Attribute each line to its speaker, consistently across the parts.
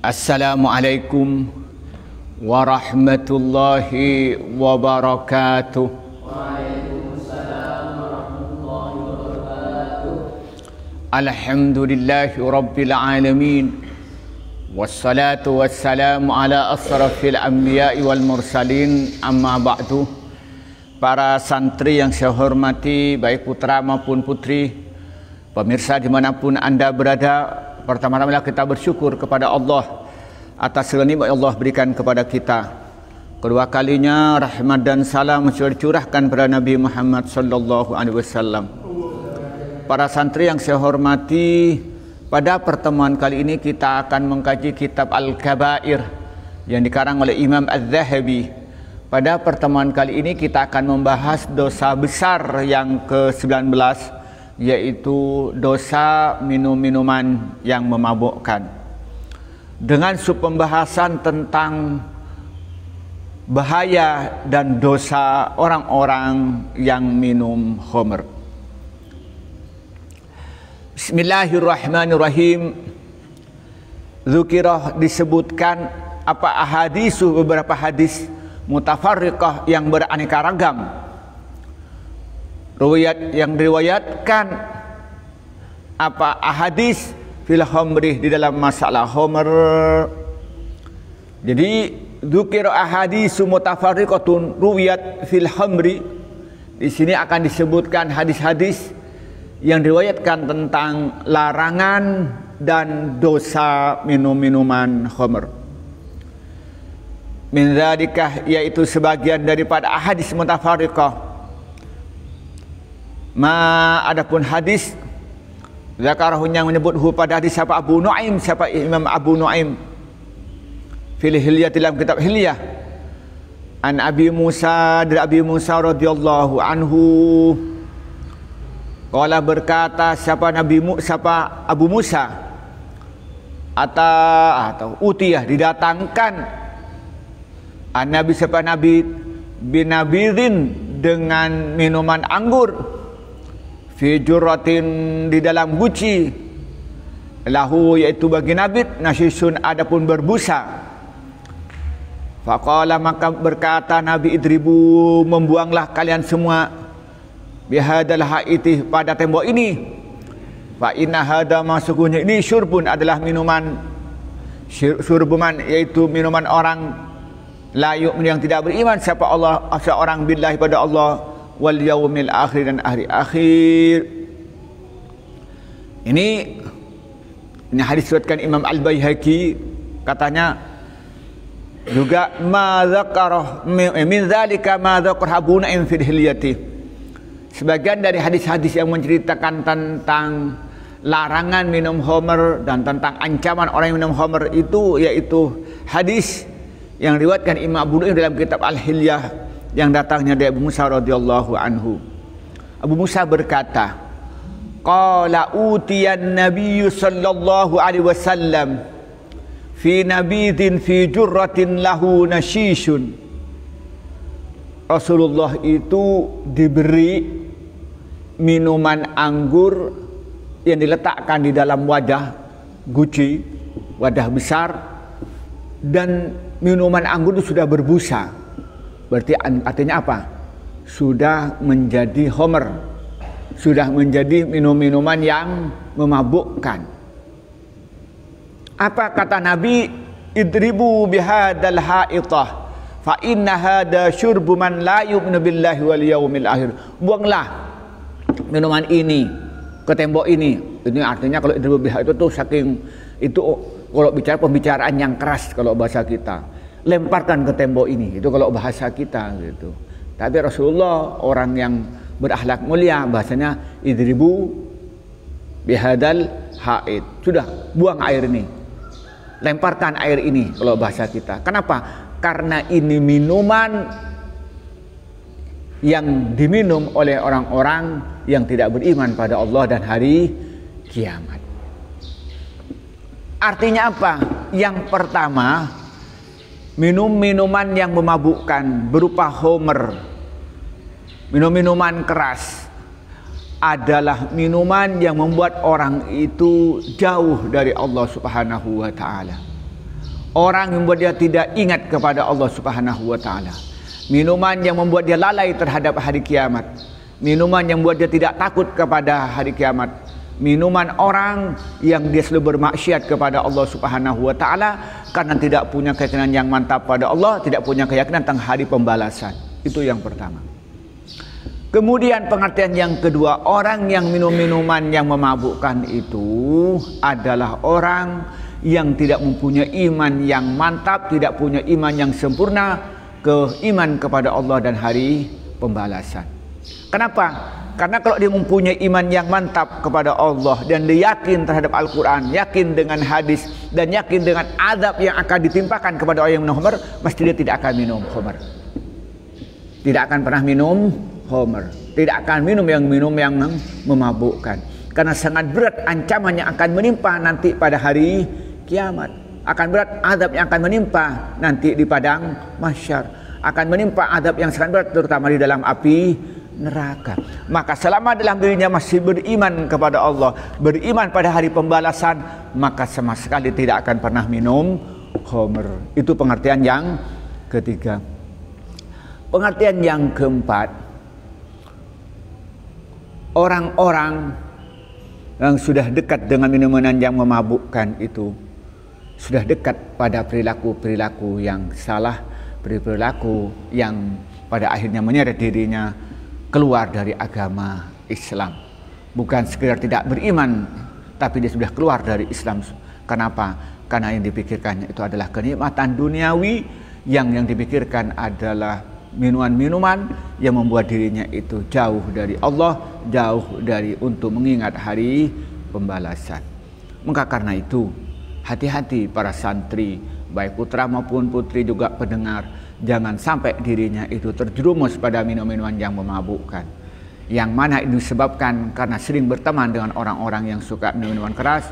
Speaker 1: Assalamualaikum warahmatullahi wabarakatuh.
Speaker 2: Waalaikumsalam warahmatullahi wabarakatuh.
Speaker 1: Alhamdulillahi rabbil alamin. Wassalatu wassalamu ala asrafil anbiya'i wal mursalin. Amma ba'du. Para santri yang saya hormati, baik putra maupun putri, pemirsa dimanapun Anda berada, pertama-tama kita bersyukur kepada Allah atas nikmat Allah berikan kepada kita. Kedua kalinya rahmat dan salam dicurahkan kepada Nabi Muhammad sallallahu alaihi wasallam. Para santri yang saya hormati, pada pertemuan kali ini kita akan mengkaji kitab Al-Kabair yang dikarang oleh Imam Az-Zahabi. Pada pertemuan kali ini kita akan membahas dosa besar yang ke-19, yaitu dosa minum-minuman yang memabukkan, dengan subpembahasan tentang bahaya dan dosa orang-orang yang minum khamr. Bismillahirrahmanirrahim. Dzukirah disebutkan beberapa hadis mutafarriqah yang beraneka ragam, riwayat yang diriwayatkan ahadits fil khamri, di dalam masalah khamr. Jadi dzukira ahaditsu mutafarriqatun ruwiyat fil khamri, di sini akan disebutkan hadis-hadis yang diriwayatkan tentang larangan dan dosa minum-minuman khamr. Min dzalika, yaitu sebagian daripada ahadits mutafarriqah. Adapun hadis zakarahu yang menyebuthu pada hadis siapa Abu Nuaim, siapa Imam Abu Nuaim fil Hilyah, dalam kitab Hilyah, an Abi Musa, dari Abi Musa radhiyallahu anhu, qala, berkata siapa Abu Musa, atau utiyah, didatangkan Nabi siapa Nabi bin Nabirin, dengan minuman anggur, fi jurratin, di dalam guci, lahu, yaitu bagi Nabi, nasisun, adapun berbusa. Faqala, maka berkata Nabi, idribu, membuanglah kalian semua, bihadal haiti, pada tembok ini, fa inna hada, masuknya ini, syurbun, adalah minuman, syurbuman, yaitu minuman orang la yu'min, yang tidak beriman siapa Allah, seorang billahi, pada Allah, wal yaumil akhir, dan hari akhir. Ini hadis diriwayatkan Imam Al-Baihaqi, katanya juga ma dzakarah min dzalika ma dzakara Abu Nuaim fil Hilyati. Sebagian dari hadis-hadis yang menceritakan tentang larangan minum khamr dan tentang ancaman orang yang minum khamr itu, yaitu hadis yang diriwayatkan Imam Abu Nuaim dalam kitab Al-Hilyah, yang datangnya dari Abu Musa radhiyallahu anhu. Abu Musa berkata, qala utiyan nabiyyu sallallahu alaihi wasallam fi nabidin fi jurratin lahu nashishun. Rasulullah itu diberi minuman anggur yang diletakkan di dalam wadah guci, wadah besar, dan minuman anggur itu sudah berbusa. Berarti artinya apa? Sudah menjadi khamr, sudah menjadi minum-minuman yang memabukkan. Apa kata Nabi? Idribu bihadal haitah, fa inna hada syurbu man la yu'minu billahi wal yaumil akhir. Buanglah minuman ini ke tembok ini. Ini artinya kalau idribu bihadal itu tuh saking itu, kalau bicara pembicaraan yang keras, kalau bahasa kita, lemparkan ke tembok ini, itu kalau bahasa kita gitu. Tapi Rasulullah orang yang berakhlak mulia, bahasanya idribu bihadal haid, sudah buang air ini, lemparkan air ini, kalau bahasa kita. Kenapa? Karena ini minuman yang diminum oleh orang-orang yang tidak beriman pada Allah dan hari kiamat. Artinya apa? Yang pertama, minum-minuman yang memabukkan berupa khamr, minum-minuman keras, adalah minuman yang membuat orang itu jauh dari Allah Subhanahu wa ta'ala. orang yang membuat dia tidak ingat kepada Allah Subhanahu wa taala. Minuman yang membuat dia lalai terhadap hari kiamat. Minuman yang membuat dia tidak takut kepada hari kiamat. Minuman orang yang dia selalu bermaksiat kepada Allah Subhanahu wa taala karena tidak punya keyakinan yang mantap pada Allah, tidak punya keyakinan tentang hari pembalasan. Itu yang pertama. Kemudian pengertian yang kedua, orang yang minum minuman yang memabukkan itu adalah orang yang tidak mempunyai iman yang mantap, tidak punya iman yang sempurna, keiman kepada Allah dan hari pembalasan. Kenapa? Karena kalau dia mempunyai iman yang mantap kepada Allah dan dia yakin terhadap Al-Quran, yakin dengan hadis, dan yakin dengan azab yang akan ditimpakan kepada orang yang minum khamr, mesti dia tidak akan minum khamr. Tidak akan pernah minum khamr. Tidak akan minum yang memabukkan. Karena sangat berat ancaman yang akan menimpa nanti pada hari kiamat. Akan berat azab yang akan menimpa nanti di padang mahsyar. Akan menimpa azab yang sangat berat terutama di dalam api neraka. Maka selama dalam dirinya masih beriman kepada Allah, beriman pada hari pembalasan, maka sama sekali tidak akan pernah minum khamr. Itu pengertian yang ketiga. Pengertian yang keempat, orang-orang yang sudah dekat dengan minuman yang memabukkan itu sudah dekat pada perilaku-perilaku yang salah, perilaku yang pada akhirnya menyeret dirinya keluar dari agama Islam. Bukan sekedar tidak beriman, tapi dia sudah keluar dari Islam. Kenapa? Karena yang dipikirkannya itu adalah kenikmatan duniawi, yang dipikirkan adalah minuman-minuman yang membuat dirinya itu jauh dari Allah, jauh dari untuk mengingat hari pembalasan. Maka karena itu, hati-hati para santri, baik putra maupun putri juga pendengar, jangan sampai dirinya itu terjerumus pada minum-minuman yang memabukkan. Yang mana itu disebabkan karena sering berteman dengan orang-orang yang suka minuman keras,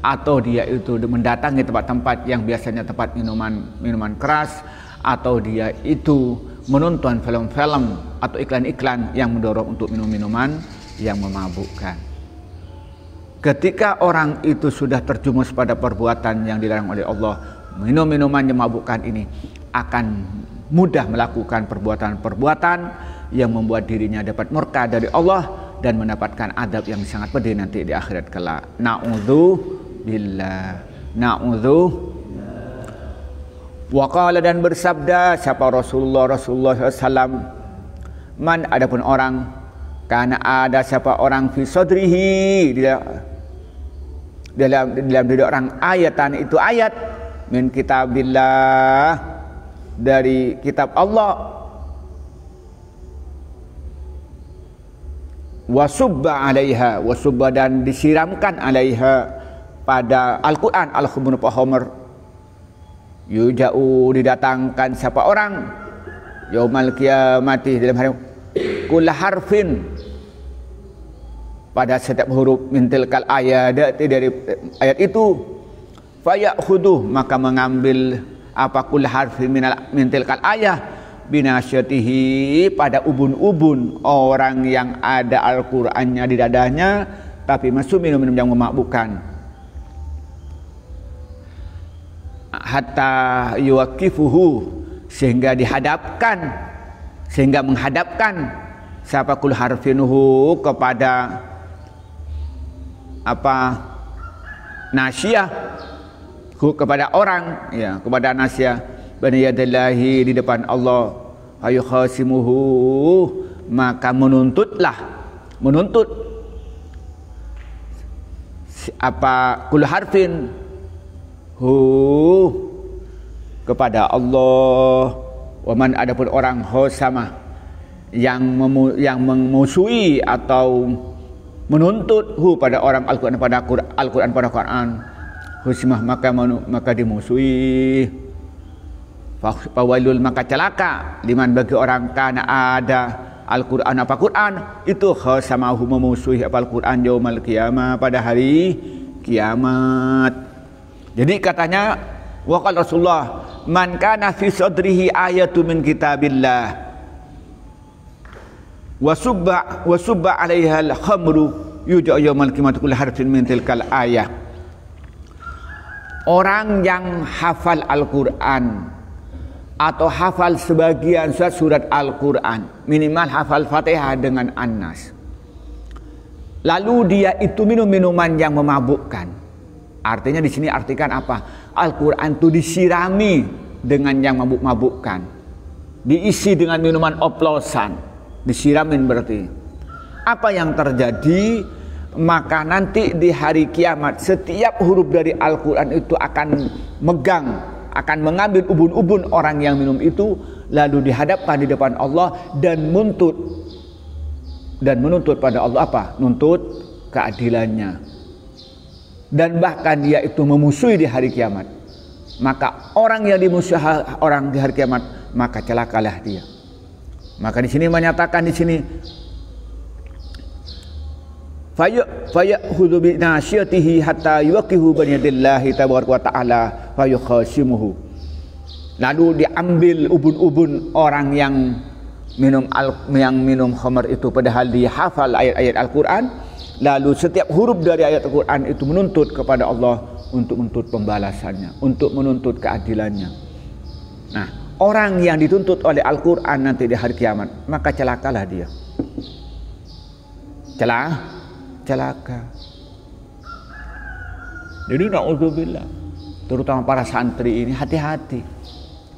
Speaker 1: atau dia itu mendatangi tempat-tempat yang biasanya tempat minuman keras, atau dia itu menonton film-film atau iklan-iklan yang mendorong untuk minum-minuman yang memabukkan. Ketika orang itu sudah terjumus pada perbuatan yang dilarang oleh Allah, minum-minuman yang memabukkan ini akan mudah melakukan perbuatan-perbuatan yang membuat dirinya dapat murka dari Allah dan mendapatkan adab yang sangat pedih nanti di akhirat kelak. Na'udzubillah. Waqala, dan bersabda siapa Rasulullah SAW, man, adapun orang, karena ada siapa orang fi sadrihi, dalam diri orang ayatan, itu ayat min kitabillah, dari kitab Allah, wasubba alaiha, wasubba, dan disiramkan alaiha pada Al-Quran, al-khumru pahomer, yuja'u, didatangkan siapa orang yaumal qiyamati, dalam hari kulla harfin, pada setiap huruf mintilkal ayat, dari ayat itu, fayakhudhu, maka mengambil apa kulla harfin mintilkal ayat binasyatihi, pada ubun-ubun orang yang ada Al-Qur'annya di dadanya tapi masuk minum-minum yang memabukkan, hatta yuwaqifuhu, sehingga menghadapkan siapa kul harfinuhu kepada apa nasyah, kepada orang, ya, kepada nasyah, bani yadillahi, di depan Allah, ayu khasimuhu, maka menuntut apa kul harfin kepada Allah. Waman, adapun orang khosama yang memusuhi atau menuntut pada orang Al-Quran, pada Quran, husmah, maka dimusuhi. Fawailul, maka celaka, liman, bagi orang kana ada Al-Quran, apa Quran itu khosamahu, memusuhi apa Al-Quran, yaumal qiyamah, pada hari kiamat. Jadi katanya, waqal Rasulullah, man kana fi sadrihi ayatu min kitabillah wasubba alaiha al-khamru yuja'u yawmal qiyamati kullu harfin min tilkal ayah. orang yang hafal Al-Quran atau hafal sebagian surat Al-Quran, minimal hafal Fatihah dengan An-Nas, lalu dia itu minum minuman yang memabukkan. Artinya di sini artikan apa? Al-Quran itu disirami dengan yang mabuk-mabukkan, diisi dengan minuman oplosan, disiramin berarti. Apa yang terjadi? Maka nanti di hari kiamat setiap huruf dari Al-Quran itu akan mengambil ubun-ubun orang yang minum itu, lalu dihadapkan di depan Allah dan menuntut pada Allah apa? Nuntut keadilannya. Dan bahkan dia itu memusuhi di hari kiamat. Maka orang yang dimusuhi orang di hari kiamat, maka celakalah dia. Maka di sini menyatakan di sini fayakhudhu bi nasyatihi hatta yuqihu bi yadillahi tabaraka wa taala fayukhasimuhu. Lalu diambil ubun-ubun orang yang minum khamar itu, padahal dia hafal ayat-ayat Al-Quran. Lalu setiap huruf dari ayat Al-Quran itu menuntut kepada Allah untuk menuntut pembalasannya, untuk menuntut keadilannya. Nah, orang yang dituntut oleh Al-Quran nanti di hari kiamat, maka celakalah dia. Celaka. Jadi na'udzubillah, terutama para santri ini hati-hati.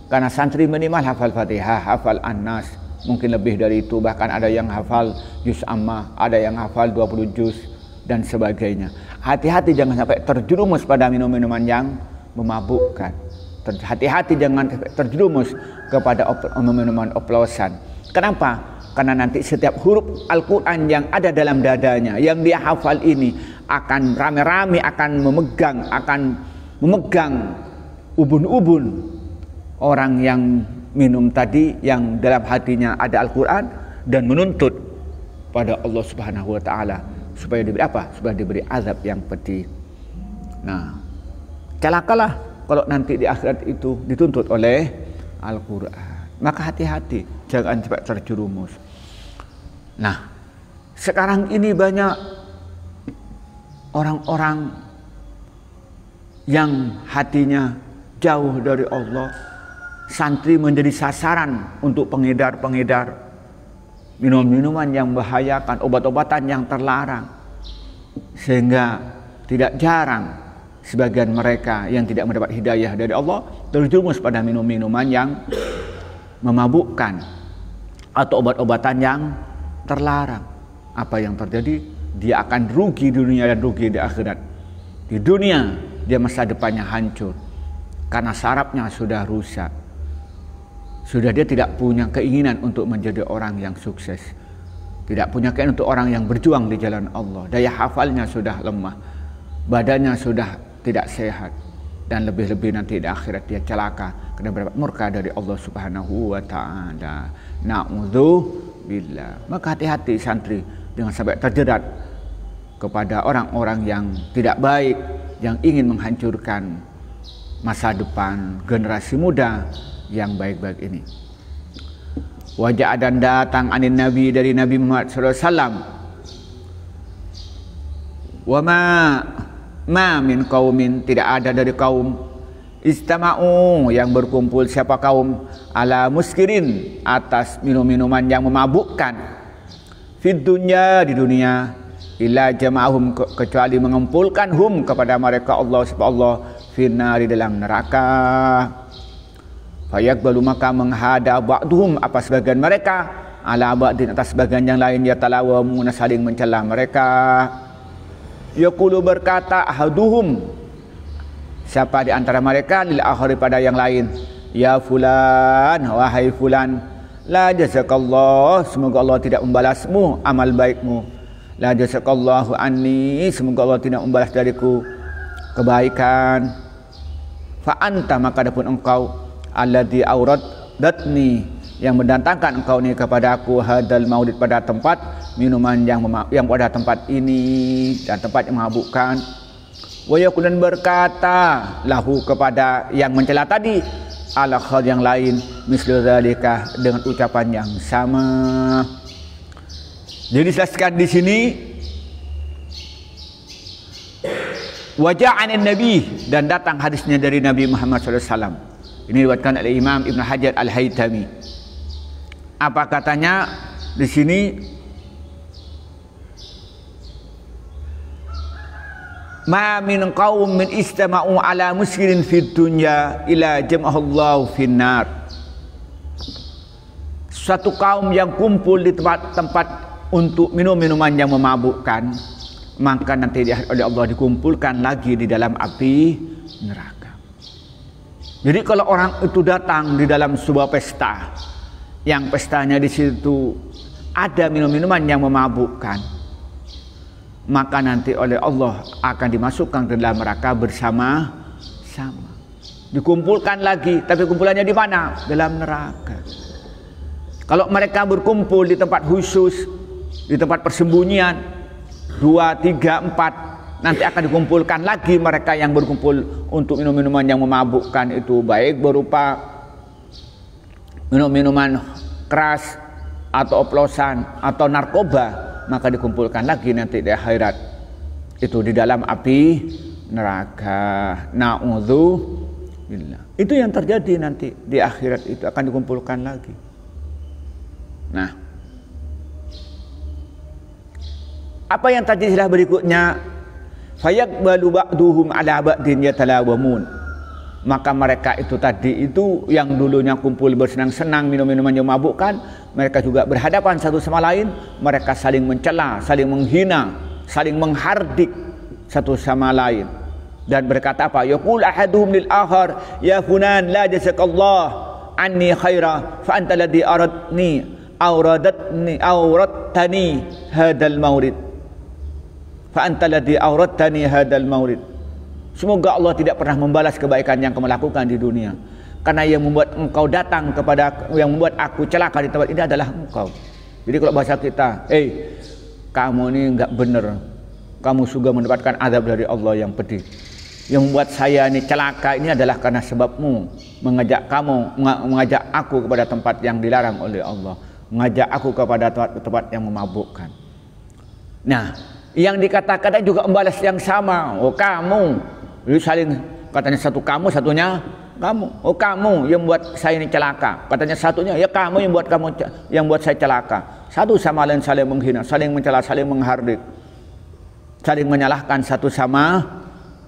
Speaker 1: Karena santri minimal hafal Fatihah, hafal An-Nas, mungkin lebih dari itu, bahkan ada yang hafal juz Ammah, ada yang hafal 20 juz dan sebagainya. Hati-hati jangan sampai terjerumus pada minum-minuman yang memabukkan. Hati-hati jangan terjerumus kepada minuman oplosan. Kenapa? Karena nanti setiap huruf Al-Quran yang ada dalam dadanya, yang dia hafal ini akan rame-rame akan memegang ubun-ubun orang yang minum tadi, yang dalam hatinya ada Al-Quran, dan menuntut pada Allah Subhanahu wa Ta'ala supaya diberi apa? Supaya diberi azab yang pedih. Nah, celakalah kalau nanti di akhirat itu dituntut oleh Al-Quran. Maka hati-hati, jangan sampai terjerumus. Nah, sekarang ini banyak orang-orang yang hatinya jauh dari Allah. Santri menjadi sasaran untuk pengedar-pengedar minum-minuman yang membahayakan, obat-obatan yang terlarang. Sehingga tidak jarang sebagian mereka yang tidak mendapat hidayah dari Allah terjerumus pada minum-minuman yang memabukkan atau obat-obatan yang terlarang. Apa yang terjadi? Dia akan rugi di dunia dan rugi di akhirat. Di dunia dia masa depannya hancur karena sarafnya sudah rusak. Sudah dia tidak punya keinginan untuk menjadi orang yang sukses, tidak punya keinginan untuk orang yang berjuang di jalan Allah. Daya hafalnya sudah lemah, badannya sudah tidak sehat, dan lebih-lebih nanti di akhirat dia celaka karena mendapat murka dari Allah Subhanahu wa Ta'ala. Na'udzubillah. Maka hati-hati santri jangan sampai terjerat kepada orang-orang yang tidak baik, yang ingin menghancurkan masa depan generasi muda yang baik-baik ini. Wajah dan datang anin Nabi dari Nabi Muhammad SAW. Wa ma min qaumin, tidak ada dari kaum istama'u yang berkumpul, siapa kaum, ala muskirin, atas minum-minuman yang memabukkan, fid dunya, di dunia, illa jama'ahum, kecuali mengumpulkan hum kepada mereka Allah finnar, di dalam neraka. Fayaqbalu, maka menghadap ba'duhum, apa sebagian mereka, ala ba'din, atas sebagian yang lain, ya talawamuna, saling mencela mereka. Yaqulu, berkata ahaduhum, siapa di antara mereka, lil akhari, pada yang lain, ya fulan, wahai fulan, la jazakallah, semoga Allah tidak membalasmu amal baikmu. La jazakallahu anni, semoga Allah tidak membalas dariku kebaikan. Fa anta, maka adapun engkau, alladzi auraddatni, yang mendatangkan engkau ini kepadaku, hadal maulid, pada tempat minuman yang pada tempat ini dan tempat yang memabukkan. Wa yakulan, berkata lahu, kepada yang mencela tadi, ala khal, yang lain, mislu dzalika, dengan ucapan yang sama. Jadi dijelaskan di sini Waja'an Nabi, dan datang hadisnya dari Nabi Muhammad SAW. Ini diriwayatkan oleh Imam Ibn Hajar Al-Haytami. Apa katanya di sini? Ma min qaum min istama'u ala muskirin fid dunya ila jama'allahu finnar. Suatu kaum yang kumpul di tempat untuk minum minuman yang memabukkan, maka nanti oleh Allah dikumpulkan lagi di dalam api neraka. Jadi kalau orang itu datang di dalam sebuah pesta, yang pestanya di situ ada minum-minuman yang memabukkan, maka nanti oleh Allah akan dimasukkan ke dalam neraka bersama-sama. Dikumpulkan lagi, tapi kumpulannya di mana? Dalam neraka. Kalau mereka berkumpul di tempat khusus, di tempat persembunyian, 2, 3, 4, nanti akan dikumpulkan lagi mereka yang berkumpul untuk minum minuman yang memabukkan itu, baik berupa minum minuman keras atau oplosan atau narkoba, maka dikumpulkan lagi nanti di akhirat itu di dalam api neraka. Na'udzubillah. Itu yang terjadi nanti di akhirat, itu akan dikumpulkan lagi. Nah, apa yang terjadi setelah berikutnya? Fayaqbalu ba'duhum 'ala ba'din yatalawamun. Maka mereka itu tadi itu yang dulunya kumpul bersenang-senang minum minuman yang memabukkan, mereka juga berhadapan satu sama lain, mereka saling mencela, saling menghina, saling menghardik satu sama lain, dan berkata apa? Yaqul ahaduhum lil akhar, ya fulan la jazakallah anni khaira fa anta alladhi auradtani hadal maurid, fa anta alladhi auradtani hadal maurid. Semoga Allah tidak pernah membalas kebaikan yang kamu lakukan di dunia, karena yang membuat engkau datang kepada, yang membuat aku celaka di tempat ini adalah engkau. Jadi kalau bahasa kita, kamu ini enggak benar, kamu juga mendapatkan azab dari Allah yang pedih. Yang membuat saya ini celaka ini adalah karena sebabmu mengajak aku kepada tempat yang dilarang oleh Allah, mengajak aku kepada tempat yang memabukkan. Nah, yang dikatakan juga membalas yang sama. Oh kamu, jadi saling, katanya satu kamu, satunya kamu. Oh kamu yang buat saya ini celaka, katanya satunya ya kamu yang buat saya celaka. Satu sama lain saling menghina, saling mencela, saling menghardik, saling menyalahkan satu sama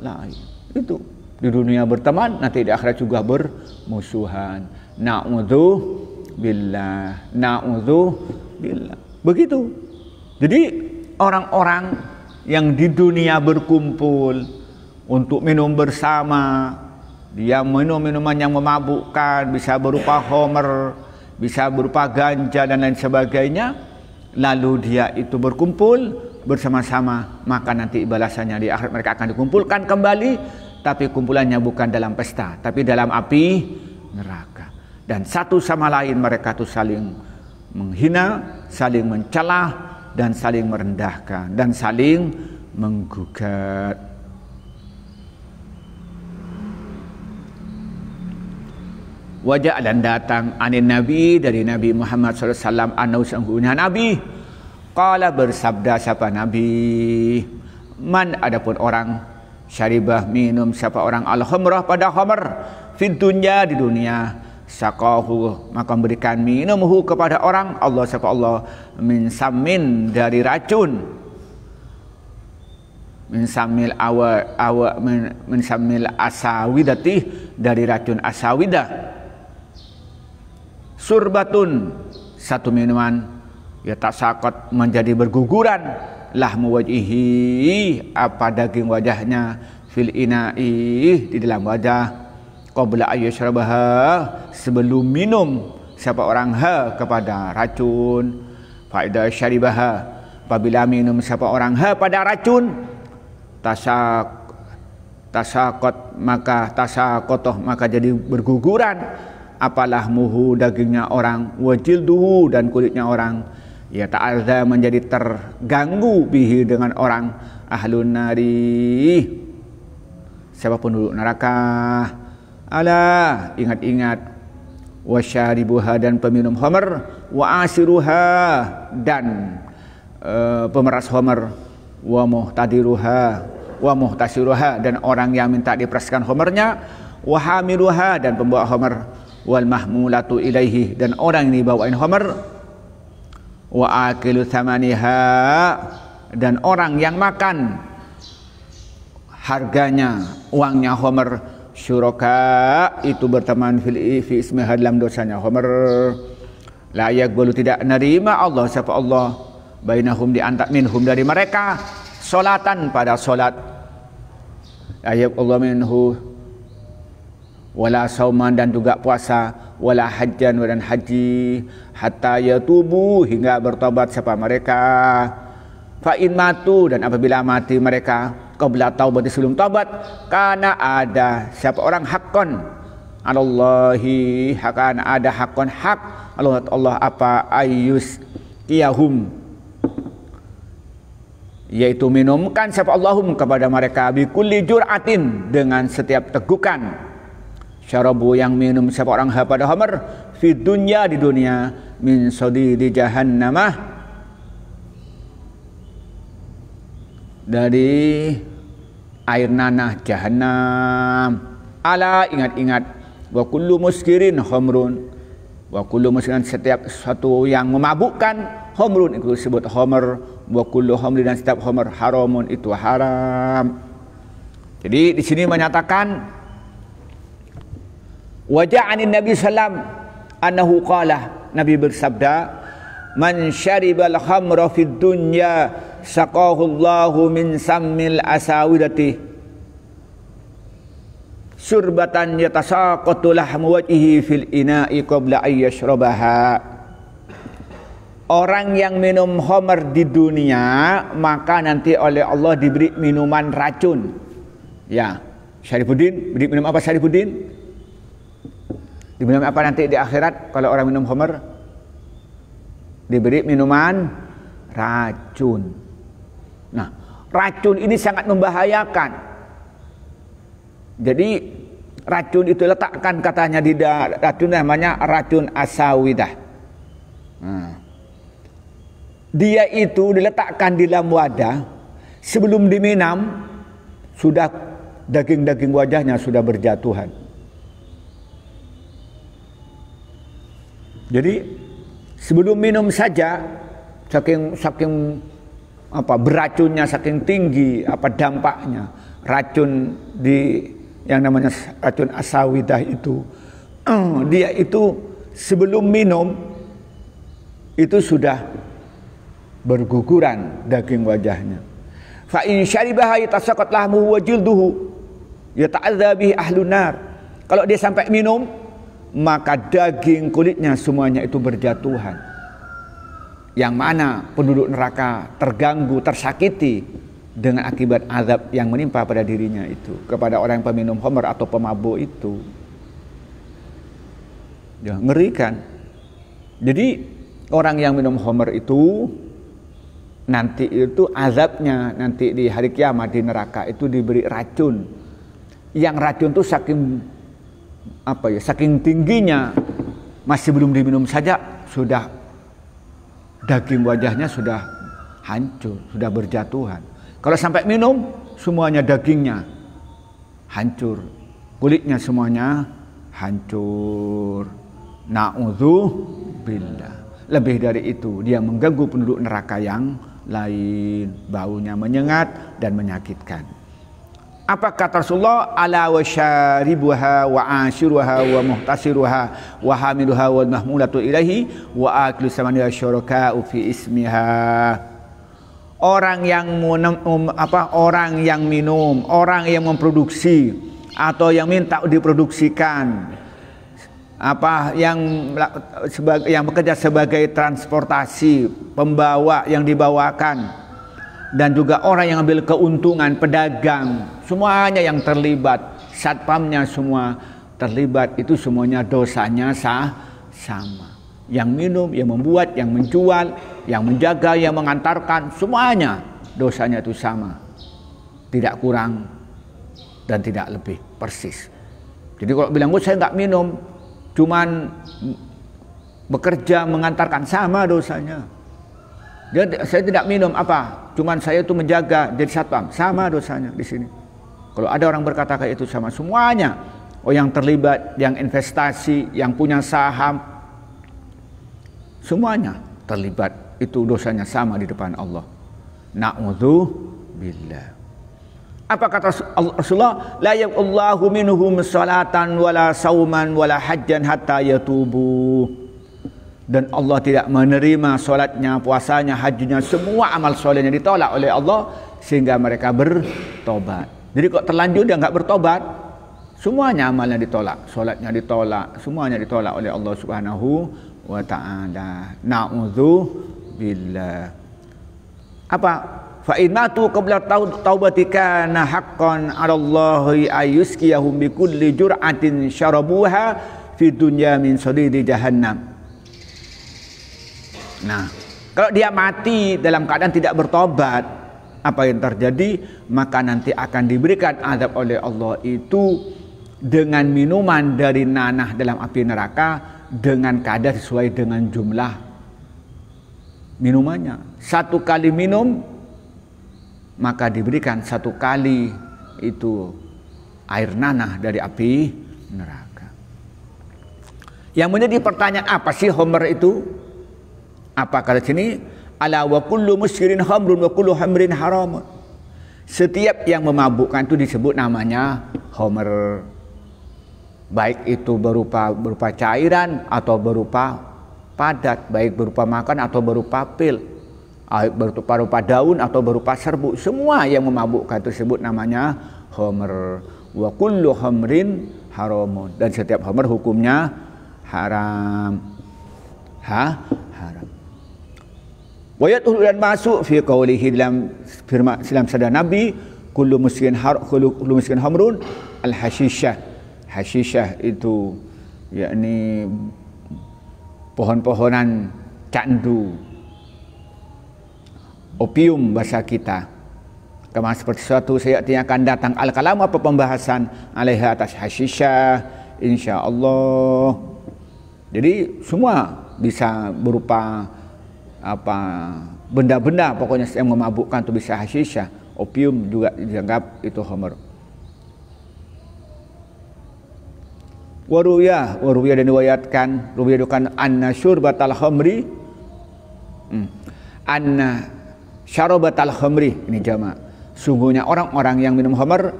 Speaker 1: lain. Itu di dunia berteman, nanti di akhirat juga bermusuhan. Na'udzubillah, na'udzubillah. Begitu. Jadi orang-orang yang di dunia berkumpul untuk minum bersama, dia minum minuman yang memabukkan, bisa berupa khamr, bisa berupa ganja dan lain sebagainya, lalu dia itu berkumpul bersama-sama, maka nanti balasannya di akhirat mereka akan dikumpulkan kembali, tapi kumpulannya bukan dalam pesta, tapi dalam api neraka. Dan satu sama lain mereka tuh saling menghina, saling mencela, dan saling merendahkan, dan saling menggugat. Wajah dan datang anin Nabi, dari Nabi Muhammad SAW, anau sangguhnya Nabi qala, bersabda siapa Nabi, man, adapun orang, syaribah, minum siapa orang, al-khamrah, pada khamr, fid dunya, di dunia, saqahu, maka memberikan minumhu kepada orang, Allah siapa Allah, min samin, dari racun, min samil min samil asawidati, dari racun asawidah, surbatun, satu minuman, ya tasaqat, menjadi berguguran, lahmu wajhihi, apa daging wajahnya, fil ina'i, di dalam wajah, qabla ayyashrabaha, sebelum minum siapa orang kepada racun, fa idza syaribaha, apabila minum siapa orang pada racun, tasaqat, maka tasaqatoh, maka jadi berguguran, apalah muhu, dagingnya orang, wajilduhu, dan kulitnya orang, ya ta'adza, menjadi terganggu, bihi, dengan orang, ahlun nari, siapa penduduk neraka, ala, ingat-ingat, wasyaribuha, dan peminum khamr, wa asiruha, dan pemeras khamr, wa muhtadiruha, wa muhtasiruha, dan orang yang minta diperaskan homernya, wa hamiluha, dan pembawa homer, wal mahmulatu ilaihi, dan orang yang dibawain homer, wa akilu thamaniha, dan orang yang makan harganya, uangnya homer, syuraka, itu berteman fi ismiha, dalam dosanya homer, la yaqbalu, tidak nerima Allah siapa Allah, bainahum, di antara minhum, dari mereka, solatan, pada solat, ayat Allah minhu, wala sauman, dan juga puasa, wala hajjan, dan haji, hatta yatubu, hingga bertobat siapa mereka, fa in matu, dan apabila mati mereka, qabla taubat, sebelum taubat, karena ada siapa orang hakon Allahi, akan ada hakon, hak Allah apa, ayus iyahum, yaitu minumkan siapa Allahum kepada mereka, bikulli jur'atin, dengan setiap tegukan, syarabu, yang minum siapa orang pada homer, fi dunya, di dunia, min sodidi jahannamah, dari air nanah jahannam. Ala, ingat-ingat, wa kullu muskirin homrun, wa kullu muskirin, setiap sesuatu yang memabukkan, homrun itu disebut homer, wa kullu homrin, dan setiap homer, haramun, itu haram. Jadi di sini menyatakan waja'anin Nabi sallam annahu qala, Nabi bersabda, man syaribal khamra fid dunya saqahullahu min sammil asawidati surbatan yatasaqatu lahmu wajhihi fil ina'i qabla ay yashrabaha. Orang yang minum khamr di dunia, maka nanti oleh Allah diberi minuman racun. Ya, Syarifuddin, beri minum apa Syarifuddin? Diminum apa nanti di akhirat kalau orang minum khamr? Diberi minuman racun. Nah, racun ini sangat membahayakan. Jadi racun itu letakkan katanya di racun, namanya racun asawidah. Nah, dia itu diletakkan di dalam wadah, sebelum diminum sudah daging-daging wajahnya sudah berjatuhan. Jadi sebelum minum saja, saking apa beracunnya, saking tinggi apa dampaknya racun di yang namanya racun asawidah itu, dia itu sebelum minum itu sudah berguguran daging wajahnya. Fa in syaribaha yatasaqat lahmuhu wa jilduhu yata'adza bihi ahlun nar. Kalau dia sampai minum, maka daging kulitnya semuanya itu berjatuhan, yang mana penduduk neraka terganggu, tersakiti dengan akibat azab yang menimpa pada dirinya itu, kepada orang yang peminum khamr atau pemabuk itu. Ya, ngerikan. Jadi orang yang minum khamr itu nanti itu azabnya nanti di hari kiamat di neraka itu diberi racun, yang racun itu saking tingginya, masih belum diminum saja sudah daging wajahnya sudah hancur, sudah berjatuhan. Kalau sampai minum, semuanya dagingnya hancur, kulitnya semuanya hancur. Na'udzubillah. Lebih dari itu, dia mengganggu penduduk neraka yang lain, baunya menyengat dan menyakitkan. Apa kata Rasulullah? Ala wa syaribuha wa ashiruha wa muhtasiruha wa hamiluha wal mahmulatu ilaihi wa aklu samaniha syuraka'u fi ismiha. Orang yang orang yang minum, orang yang memproduksi atau yang minta diproduksikan, yang bekerja sebagai transportasi, pembawa yang dibawakan, dan juga orang yang ambil keuntungan, pedagang, semuanya yang terlibat, satpamnya semua terlibat, itu semuanya dosanya sama. Yang minum, yang membuat, yang menjual, yang menjaga, yang mengantarkan, semuanya dosanya itu sama, tidak kurang dan tidak lebih, persis. Jadi kalau bilang saya nggak minum, cuman bekerja mengantarkan, sama dosanya. Saya tidak minum apa, cuman saya itu menjaga jadi satpam, sama dosanya di sini. Kalau ada orang berkata kayak itu sama semuanya, yang terlibat, yang investasi, yang punya saham, semuanya terlibat, itu dosanya sama di depan Allah. Na'udzubillah. Apa kata Rasulullah? La yaqullahu minhum salatan wala sauman wala hajjan hatta yatubu. Dan Allah tidak menerima solatnya, puasanya, hajinya, semua amal solehnya ditolak oleh Allah sehingga mereka bertobat. Jadi kok terlanjur dia enggak bertobat, semuanya amalnya ditolak, solatnya ditolak, semuanya ditolak oleh Allah Subhanahu wa taala. Na'udzubillah. Apa? Fa in matu qabla taubatika na haqqan 'ala Allahi ayuskiyahum bi kulli jur'atin syarabuha fi dunya min sadidi jahannam. Nah, kalau dia mati dalam keadaan tidak bertobat, apa yang terjadi? Maka nanti akan diberikan azab oleh Allah itu dengan minuman dari nanah dalam api neraka dengan kadar sesuai dengan jumlah minumannya. Satu kali minum maka diberikan satu kali itu air nanah dari api neraka. Yang menjadi pertanyaan, apa sih homer itu? Apa kata sini? Ala wa kullu muskirin hamrun wa kullu hamrin haram. Setiap yang memabukkan itu disebut namanya homer. Baik itu berupa cairan atau berupa padat, baik berupa makan atau berupa pil, berupa daun atau berupa serbuk, semua yang memabukkan itu disebut namanya homer. Wa kullu hamrin haramun, dan setiap homer hukumnya haram. Haram. Wayatuhu, dan masuk fi qaulihi dalam firman sabda Nabi, kullu muskin hamrun al hashishah. Hashishah itu yakni pohon-pohonan candu, opium bahasa kita. Kama seperti suatu saya akan datang al-kalam, apa pembahasan alaiha atas hashishah insyaallah. Jadi semua bisa berupa apa benda-benda pokoknya yang memabukkan itu bisa hashishah. Opium juga dianggap itu homer. Waruya dan diwayatkan anna syurbatal khamri anna syarabatal khamri, ini jamak. Sungguhnya orang-orang yang minum khamr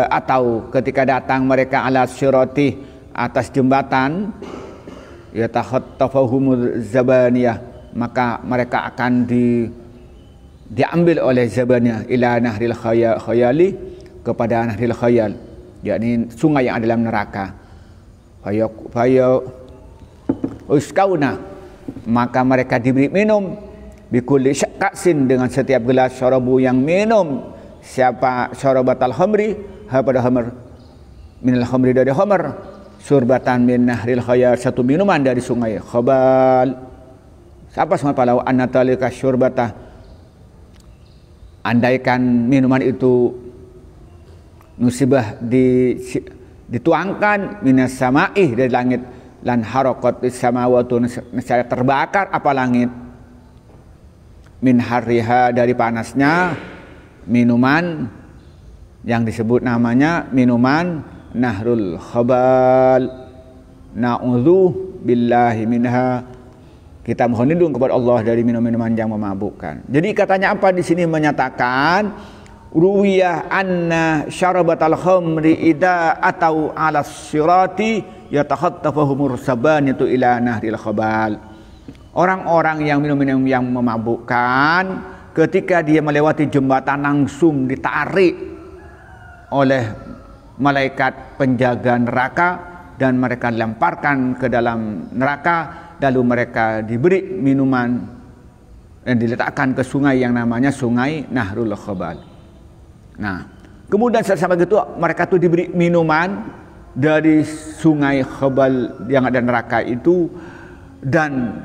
Speaker 1: atau ketika datang mereka ala sirati, atas jembatan, yatakhattafahumuz zabaniyah, maka mereka akan diambil oleh zabaniyah ila nahril khayali, kepada nahril khayal, yakni sungai yang ada dalam neraka. Uskauna, maka mereka diberi minum bikulli syaksin, dengan setiap gelas syarabu yang minum siapa syarabatal khamri, pada khamr minal khamri, dari khamr, surbatan min nahril khayal, satu minuman dari sungai khabal. Siapa semua palau anatalika syurbatah, andaikan minuman itu nusibah dituangkan minas samai, dari langit, lan haraqat samawati, nescaya terbakar apa langit, min harriha, dari panasnya minuman yang disebut namanya minuman nahrul khabal. Na'udzu billahi minha, kita mohon lindung kepada Allah dari minum-minuman yang memabukkan. Jadi katanya apa di sini, menyatakan ruwiyah anna syarabatal khamri idza atau ala sirati yatakhattafahumur sabaniyatu ila nahril khabal. Orang-orang yang minum-minum yang memabukkan, ketika dia melewati jembatan langsung ditarik oleh malaikat penjaga neraka dan mereka dilemparkan ke dalam neraka, lalu mereka diberi minuman dan diletakkan ke sungai yang namanya sungai Nahrul Khabal. Nah, kemudian sama gitu mereka tuh diberi minuman dari sungai Khabal yang ada neraka itu, dan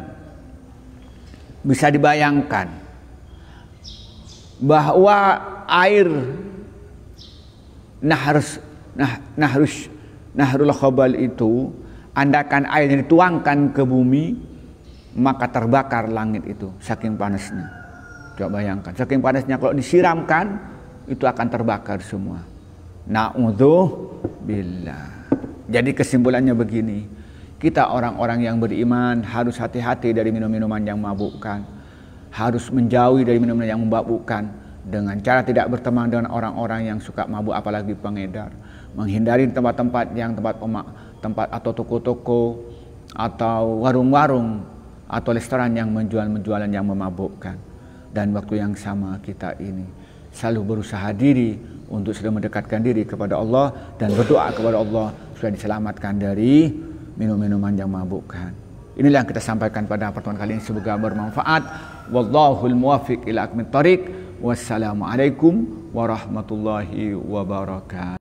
Speaker 1: bisa dibayangkan bahwa air Nahrul Khabal itu, andakan airnya dituangkan ke bumi, maka terbakar langit itu saking panasnya. Coba bayangkan, saking panasnya kalau disiramkan itu akan terbakar semua. Na'udzubillah. Jadi kesimpulannya begini, kita orang-orang yang beriman harus hati-hati dari minum-minuman yang memabukkan, harus menjauhi dari minuman yang memabukkan dengan cara tidak berteman dengan orang-orang yang suka mabuk, apalagi pengedar, menghindari tempat-tempat yang tempat atau toko-toko atau warung-warung atau restoran yang menjual-menjualan yang memabukkan. Dan waktu yang sama kita ini selalu berusaha diri untuk sudah mendekatkan diri kepada Allah dan berdoa kepada Allah supaya diselamatkan dari minum-minuman yang memabukkan. Inilah yang kita sampaikan pada pertemuan kali ini, semoga bermanfaat. Wallahul muwaffiq ila aqwamit thoriq. Wassalamualaikum warahmatullahi wabarakatuh.